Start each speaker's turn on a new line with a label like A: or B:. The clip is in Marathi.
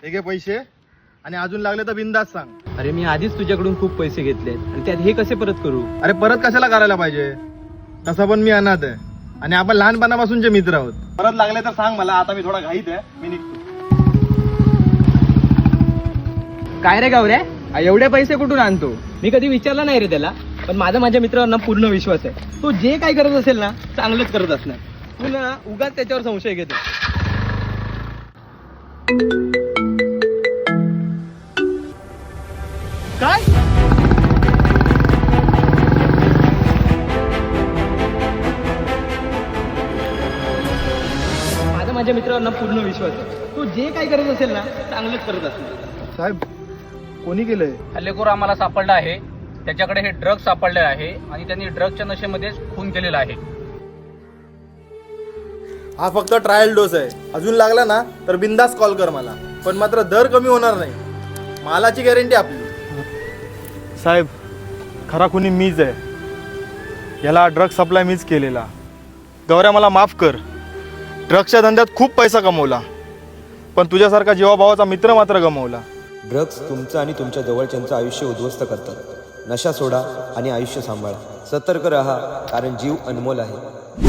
A: हे घे पैसे आणि अजून लागले तर बिंदास सांग.
B: अरे मी आधीच तुझ्याकडून खूप पैसे घेतलेत आणि त्यात हे कसे परत करू?
A: अरे परत कशाला करायला पाहिजे, तसं पण मी अनाथ आहे आणि आपण लहानपणापासूनचे मित्र आहोत. परत लागले तर सांग मला, आता मी थोडा घाईत आहे, मी निघतो.
B: काय रे गावऱ्या, एवढे पैसे कुठून आणतो? मी कधी विचारलं नाही रे त्याला, पण माझ्या मित्रावर ना पूर्ण विश्वास आहे. तो जे काय करत असेल ना चांगलंच करत असणार. तू ना उगाच त्याच्यावर संशय घेतो.
A: काय
B: माझ्या मित्रावर ना पूर्ण विश्वास आहे. तो जे काय करत असेल ना चांगलंच करत असणार.
A: साहेब, कोणी केलंय?
C: हल्लेखोर आम्हाला सापडला आहे. त्याच्याकडे हे ड्रग सापडले आहे आणि त्यांनी ड्रगच्या नशेमध्येच खून केलेला आहे.
A: हा फक्त ट्रायल डोस आहे, अजून लागला ना तर बिंदास कॉल कर मला, पण मात्र दर कमी होणार नाही, मालाची गॅरंटी आपली. साहेब, खरा खुनी मीच आहे, याला ड्रग सप्लाय मीच केलेला. गौऱ्या मला माफ कर, ड्रग्सच्या धंद्यात खूप पैसा कमवला, पण तुझ्यासारखा जीवाभावाचा मित्र मात्र गमावला.
D: ड्रग्स तुमचं आणि तुमच्या जवळच्यांचं आयुष्य उद्ध्वस्त करतात. नशा सोडा आणि आयुष्य सांभाळा. सतर्क रहा, कारण जीव अनमोल आहे.